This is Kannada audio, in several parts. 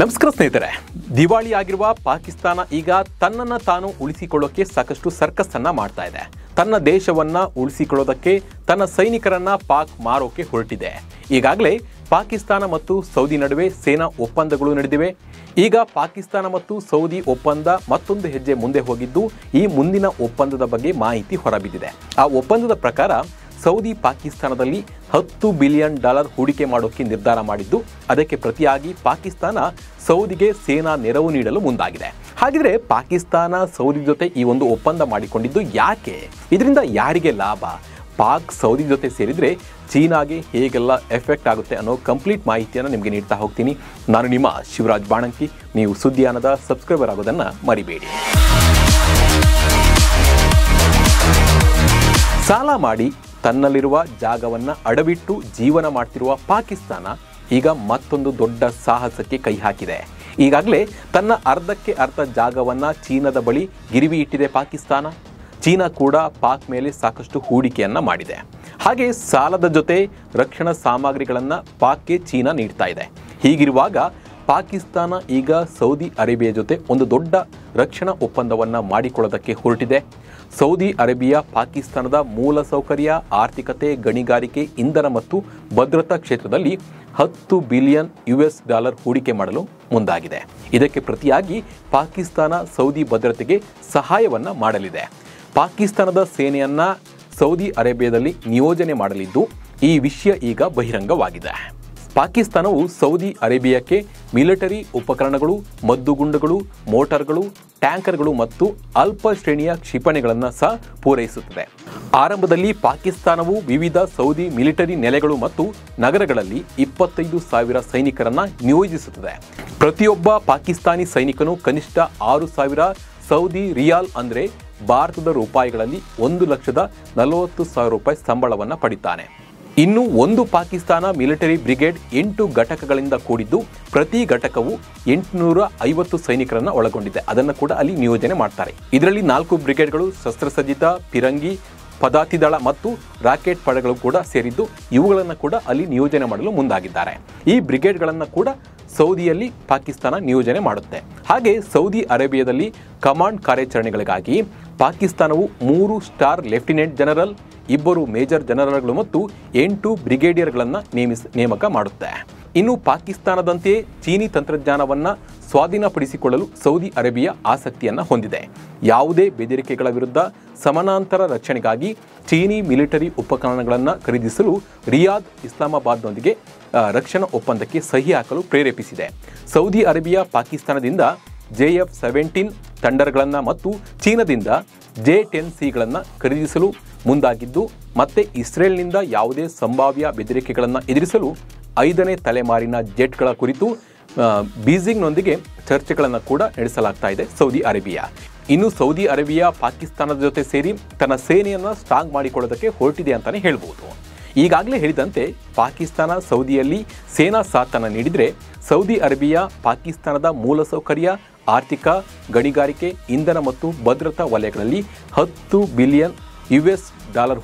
ನಮಸ್ಕಾರ ಸ್ನೇಹಿತರೆ, ದಿವಾಳಿ ಆಗಿರುವ ಪಾಕಿಸ್ತಾನ ಈಗ ತನ್ನನ್ನು ತಾನು ಉಳಿಸಿಕೊಳ್ಳೋಕೆ ಸಾಕಷ್ಟು ಸರ್ಕಸ್ ಅನ್ನ ಮಾಡ್ತಾ ಇದೆ. ತನ್ನ ದೇಶವನ್ನ ಉಳಿಸಿಕೊಳ್ಳೋದಕ್ಕೆ ತನ್ನ ಸೈನಿಕರನ್ನ ಪಾಕ್ ಮಾರೋಕೆ ಹೊರಟಿದೆ. ಈಗಾಗಲೇ ಪಾಕಿಸ್ತಾನ ಮತ್ತು ಸೌದಿ ನಡುವೆ ಸೇನಾ ಒಪ್ಪಂದಗಳು ನಡೆದಿವೆ. ಈಗ ಪಾಕಿಸ್ತಾನ ಮತ್ತು ಸೌದಿ ಒಪ್ಪಂದ ಮತ್ತೊಂದು ಹೆಜ್ಜೆ ಮುಂದೆ ಹೋಗಿದ್ದು, ಈ ಮುಂದಿನ ಒಪ್ಪಂದದ ಬಗ್ಗೆ ಮಾಹಿತಿ ಹೊರಬಿದ್ದಿದೆ. ಆ ಒಪ್ಪಂದದ ಪ್ರಕಾರ ಸೌದಿ ಪಾಕಿಸ್ತಾನದಲ್ಲಿ $10 ಬಿಲಿಯನ್ ಹೂಡಿಕೆ ಮಾಡೋಕೆ ನಿರ್ಧಾರ ಮಾಡಿದ್ದು, ಅದಕ್ಕೆ ಪ್ರತಿಯಾಗಿ ಪಾಕಿಸ್ತಾನ ಸೌದಿಗೆ ಸೇನಾ ನೆರವು ನೀಡಲು ಮುಂದಾಗಿದೆ. ಹಾಗಿದ್ರೆ ಪಾಕಿಸ್ತಾನ ಸೌದಿ ಜೊತೆ ಈ ಒಂದು ಒಪ್ಪಂದ ಮಾಡಿಕೊಂಡಿದ್ದು ಯಾಕೆ? ಇದರಿಂದ ಯಾರಿಗೆ ಲಾಭ? ಪಾಕ್ ಸೌದಿ ಜೊತೆ ಸೇರಿದರೆ ಚೀನಾಗೆ ಹೇಗೆಲ್ಲ ಎಫೆಕ್ಟ್ ಆಗುತ್ತೆ ಅನ್ನೋ ಕಂಪ್ಲೀಟ್ ಮಾಹಿತಿಯನ್ನು ನಿಮಗೆ ನೀಡ್ತಾ ಹೋಗ್ತೀನಿ. ನಾನು ನಿಮ್ಮ ಶಿವರಾಜ್ ಬಾಣಂಕಿ. ನೀವು ಸುದ್ದಿಯಾನದ ಸಬ್ಸ್ಕ್ರೈಬರ್ ಆಗೋದನ್ನು ಮರಿಬೇಡಿ. ಸಾಲ ಮಾಡಿ ತನ್ನಲ್ಲಿರುವ ಜಾಗವನ್ನು ಅಡವಿಟ್ಟು ಜೀವನ ಮಾಡ್ತಿರುವ ಪಾಕಿಸ್ತಾನ ಈಗ ಮತ್ತೊಂದು ದೊಡ್ಡ ಸಾಹಸಕ್ಕೆ ಕೈ ಹಾಕಿದೆ. ಈಗಾಗಲೇ ತನ್ನ ಅರ್ಧಕ್ಕೆ ಅರ್ಧ ಜಾಗವನ್ನು ಚೀನಾದ ಬಳಿ ಗಿರಿವಿ ಇಟ್ಟಿದೆ ಪಾಕಿಸ್ತಾನ. ಚೀನಾ ಕೂಡ ಪಾಕ್ ಮೇಲೆ ಸಾಕಷ್ಟು ಹೂಡಿಕೆಯನ್ನು ಮಾಡಿದೆ. ಹಾಗೆ ಸಾಲದ ಜೊತೆ ರಕ್ಷಣಾ ಸಾಮಗ್ರಿಗಳನ್ನು ಪಾಕ್ಗೆ ಚೀನಾ ನೀಡ್ತಾ ಇದೆ. ಹೀಗಿರುವಾಗ ಪಾಕಿಸ್ತಾನ ಈಗ ಸೌದಿ ಅರೇಬಿಯಾ ಜೊತೆ ಒಂದು ದೊಡ್ಡ ರಕ್ಷಣಾ ಒಪ್ಪಂದವನ್ನು ಮಾಡಿಕೊಳ್ಳೋದಕ್ಕೆ ಹೊರಟಿದೆ. ಸೌದಿ ಅರೇಬಿಯಾ ಪಾಕಿಸ್ತಾನದ ಮೂಲಸೌಕರ್ಯ, ಆರ್ಥಿಕತೆ, ಗಣಿಗಾರಿಕೆ, ಇಂಧನ ಮತ್ತು ಭದ್ರತಾ ಕ್ಷೇತ್ರದಲ್ಲಿ $10 ಬಿಲಿಯನ್ ಹೂಡಿಕೆ ಮಾಡಲು ಮುಂದಾಗಿದೆ. ಇದಕ್ಕೆ ಪ್ರತಿಯಾಗಿ ಪಾಕಿಸ್ತಾನ ಸೌದಿ ಭದ್ರತೆಗೆ ಸಹಾಯವನ್ನು ಮಾಡಲಿದೆ. ಪಾಕಿಸ್ತಾನದ ಸೇನೆಯನ್ನು ಸೌದಿ ಅರೇಬಿಯಾದಲ್ಲಿ ನಿಯೋಜನೆ ಮಾಡಲಿದ್ದು, ಈ ವಿಷಯ ಈಗ ಬಹಿರಂಗವಾಗಿದೆ. ಪಾಕಿಸ್ತಾನವು ಸೌದಿ ಅರೇಬಿಯಾಕ್ಕೆ ಮಿಲಿಟರಿ ಉಪಕರಣಗಳು, ಮದ್ದುಗುಂಡುಗಳು, ಮೋಟಾರ್ಗಳು, ಟ್ಯಾಂಕರ್ಗಳು ಮತ್ತು ಅಲ್ಪ ಶ್ರೇಣಿಯ ಕ್ಷಿಪಣಿಗಳನ್ನು ಸಹ ಪೂರೈಸುತ್ತದೆ. ಆರಂಭದಲ್ಲಿ ಪಾಕಿಸ್ತಾನವು ವಿವಿಧ ಸೌದಿ ಮಿಲಿಟರಿ ನೆಲೆಗಳು ಮತ್ತು ನಗರಗಳಲ್ಲಿ 25,000 ಸೈನಿಕರನ್ನು ನಿಯೋಜಿಸುತ್ತದೆ. ಪ್ರತಿಯೊಬ್ಬ ಪಾಕಿಸ್ತಾನಿ ಸೈನಿಕನು ಕನಿಷ್ಠ 6,000 ಸೌದಿ ರಿಯಾಲ್ ಅಂದರೆ ಭಾರತದ ರೂಪಾಯಿಗಳಲ್ಲಿ $1,40,000 ಸಂಬಳವನ್ನು ಪಡಿತಾನೆ. ಇನ್ನು ಒಂದು ಪಾಕಿಸ್ತಾನ ಮಿಲಿಟರಿ ಬ್ರಿಗೇಡ್ 8 ಘಟಕಗಳಿಂದ ಕೂಡಿದ್ದು, ಪ್ರತಿ ಘಟಕವು 850 ಸೈನಿಕರನ್ನು ಒಳಗೊಂಡಿದೆ. ಅದನ್ನು ಕೂಡ ಅಲ್ಲಿ ನಿಯೋಜನೆ ಮಾಡ್ತಾರೆ. ಇದರಲ್ಲಿ 4 ಬ್ರಿಗೇಡ್ಗಳು ಶಸ್ತ್ರಸಜ್ಜಿತ ಪಿರಂಗಿ, ಪದಾತಿ ದಳ ಮತ್ತು ರಾಕೆಟ್ ಪಡೆಗಳು ಕೂಡ ಸೇರಿದ್ದು, ಇವುಗಳನ್ನು ಕೂಡ ಅಲ್ಲಿ ನಿಯೋಜನೆ ಮಾಡಲು ಮುಂದಾಗಿದ್ದಾರೆ. ಈ ಬ್ರಿಗೇಡ್ಗಳನ್ನು ಕೂಡ ಸೌದಿಯಲ್ಲಿ ಪಾಕಿಸ್ತಾನ ನಿಯೋಜನೆ ಮಾಡುತ್ತೆ. ಹಾಗೆ ಸೌದಿ ಅರೇಬಿಯಾದಲ್ಲಿ ಕಮಾಂಡ್ ಕಾರ್ಯಾಚರಣೆಗಳಿಗಾಗಿ ಪಾಕಿಸ್ತಾನವು 3 ಸ್ಟಾರ್ ಲೆಫ್ಟಿನೆಂಟ್ ಜನರಲ್, 2 ಮೇಜರ್ ಜನರಲ್ಗಳು ಮತ್ತು 8 ಬ್ರಿಗೇಡಿಯರ್ಗಳನ್ನು ನೇಮಕ ಮಾಡುತ್ತೆ. ಇನ್ನು ಪಾಕಿಸ್ತಾನದಂತೆಯೇ ಚೀನಿ ತಂತ್ರಜ್ಞಾನವನ್ನು ಸ್ವಾಧೀನಪಡಿಸಿಕೊಳ್ಳಲು ಸೌದಿ ಅರೇಬಿಯಾ ಆಸಕ್ತಿಯನ್ನು ಹೊಂದಿದೆ. ಯಾವುದೇ ಬೆದರಿಕೆಗಳ ವಿರುದ್ಧ ಸಮಾನಾಂತರ ರಕ್ಷಣೆಗಾಗಿ ಚೀನಿ ಮಿಲಿಟರಿ ಉಪಕರಣಗಳನ್ನು ಖರೀದಿಸಲು ರಿಯಾದ್ ಇಸ್ಲಾಮಾಬಾದ್ನೊಂದಿಗೆ ರಕ್ಷಣಾ ಒಪ್ಪಂದಕ್ಕೆ ಸಹಿ ಹಾಕಲು ಪ್ರೇರೇಪಿಸಿದೆ. ಸೌದಿ ಅರೇಬಿಯಾ ಪಾಕಿಸ್ತಾನದಿಂದ JF-17 ಥಂಡರ್ಗಳನ್ನು ಮತ್ತು ಚೀನಾದಿಂದ J-10C ಖರೀದಿಸಲು ಮುಂದಾಗಿದ್ದು, ಮತ್ತೆ ಇಸ್ರೇಲ್ನಿಂದ ಯಾವುದೇ ಸಂಭಾವ್ಯ ಬೆದರಿಕೆಗಳನ್ನು ಎದುರಿಸಲು 5ನೇ ತಲೆಮಾರಿನ ಜೆಟ್ಗಳ ಕುರಿತು ಬೀಜಿಂಗ್ನೊಂದಿಗೆ ಚರ್ಚೆಗಳನ್ನು ಕೂಡ ನಡೆಸಲಾಗ್ತಾ ಇದೆ ಸೌದಿ ಅರೇಬಿಯಾ. ಇನ್ನು ಸೌದಿ ಅರೇಬಿಯಾ ಪಾಕಿಸ್ತಾನದ ಜೊತೆ ಸೇರಿ ತನ್ನ ಸೇನೆಯನ್ನು ಸ್ಟ್ರಾಂಗ್ ಮಾಡಿಕೊಳ್ಳೋದಕ್ಕೆ ಹೊರಟಿದೆ ಅಂತಲೇ ಹೇಳ್ಬೋದು. ಈಗಾಗಲೇ ಹೇಳಿದಂತೆ ಪಾಕಿಸ್ತಾನ ಸೌದಿಯಲ್ಲಿ ಸೇನಾ ಸಾಥನ್ನು ನೀಡಿದರೆ, ಸೌದಿ ಅರೇಬಿಯಾ ಪಾಕಿಸ್ತಾನದ ಮೂಲಸೌಕರ್ಯ, ಆರ್ಥಿಕ, ಗಣಿಗಾರಿಕೆ, ಇಂಧನ ಮತ್ತು ಭದ್ರತಾ ವಲಯಗಳಲ್ಲಿ $10 ಬಿಲಿಯನ್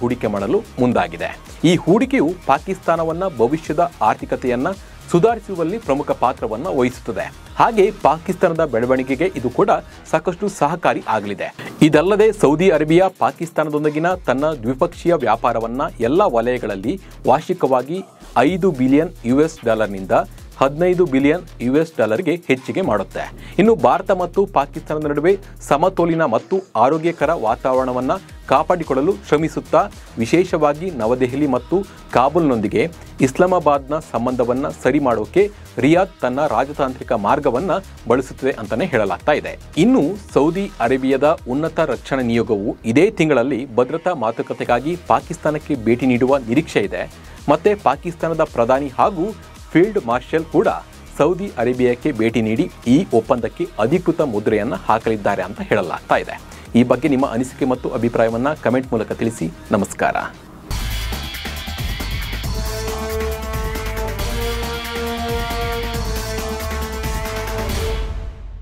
ಹೂಡಿಕೆ ಮಾಡಲು ಮುಂದಾಗಿದೆ. ಈ ಹೂಡಿಕೆಯು ಪಾಕಿಸ್ತಾನವನ್ನು ಭವಿಷ್ಯದ ಆರ್ಥಿಕತೆಯನ್ನು ಸುಧಾರಿಸುವಲ್ಲಿ ಪ್ರಮುಖ ಪಾತ್ರವನ್ನು ವಹಿಸುತ್ತದೆ. ಹಾಗೆ ಪಾಕಿಸ್ತಾನದ ಬೆಳವಣಿಗೆಗೆ ಇದು ಕೂಡ ಸಾಕಷ್ಟು ಸಹಕಾರಿ ಆಗಲಿದೆ. ಇದಲ್ಲದೆ ಸೌದಿ ಅರೇಬಿಯಾ ಪಾಕಿಸ್ತಾನದೊಂದಿಗಿನ ತನ್ನ ದ್ವಿಪಕ್ಷೀಯ ವ್ಯಾಪಾರವನ್ನು ಎಲ್ಲ ವಲಯಗಳಲ್ಲಿ ವಾರ್ಷಿಕವಾಗಿ $5 ಬಿಲಿಯನ್ ನಿಂದ $15 ಬಿಲಿಯನ್ ಹೆಚ್ಚಿಗೆ ಮಾಡುತ್ತೆ. ಇನ್ನು ಭಾರತ ಮತ್ತು ಪಾಕಿಸ್ತಾನದ ನಡುವೆ ಸಮತೋಲಿನ ಮತ್ತು ಆರೋಗ್ಯಕರ ವಾತಾವರಣವನ್ನು ಕಾಪಾಡಿಕೊಳ್ಳಲು ಶ್ರಮಿಸುತ್ತಾ, ವಿಶೇಷವಾಗಿ ನವದೆಹಲಿ ಮತ್ತು ಕಾಬೂಲ್ನೊಂದಿಗೆ ಇಸ್ಲಾಮಾಬಾದ್ನ ಸಂಬಂಧವನ್ನು ಸರಿ ಮಾಡೋಕೆ ರಿಯಾದ್ ತನ್ನ ರಾಜತಾಂತ್ರಿಕ ಮಾರ್ಗವನ್ನು ಬಳಸುತ್ತದೆ ಅಂತಲೇ ಹೇಳಲಾಗ್ತಾ ಇದೆ. ಇನ್ನು ಸೌದಿ ಅರೇಬಿಯಾದ ಉನ್ನತ ರಕ್ಷಣಾ ನಿಯೋಗವು ಇದೇ ತಿಂಗಳಲ್ಲಿ ಭದ್ರತಾ ಮಾತುಕತೆಗಾಗಿ ಪಾಕಿಸ್ತಾನಕ್ಕೆ ಭೇಟಿ ನೀಡುವ ನಿರೀಕ್ಷೆ ಇದೆ. ಮತ್ತೆ ಪಾಕಿಸ್ತಾನದ ಪ್ರಧಾನಿ ಹಾಗೂ ಫೀಲ್ಡ್ ಮಾರ್ಷಲ್ ಕೂಡ ಸೌದಿ ಅರೇಬಿಯಾಕ್ಕೆ ಭೇಟಿ ನೀಡಿ ಈ ಒಪ್ಪಂದಕ್ಕೆ ಅಧಿಕೃತ ಮುದ್ರೆಯನ್ನು ಹಾಕಲಿದ್ದಾರೆ ಅಂತ ಹೇಳಲಾಗ್ತಾ ಇದೆ. ಈ ಬಗ್ಗೆ ನಿಮ್ಮ ಅನಿಸಿಕೆ ಮತ್ತು ಅಭಿಪ್ರಾಯವನ್ನು ಕಮೆಂಟ್ ಮೂಲಕ ತಿಳಿಸಿ. ನಮಸ್ಕಾರ.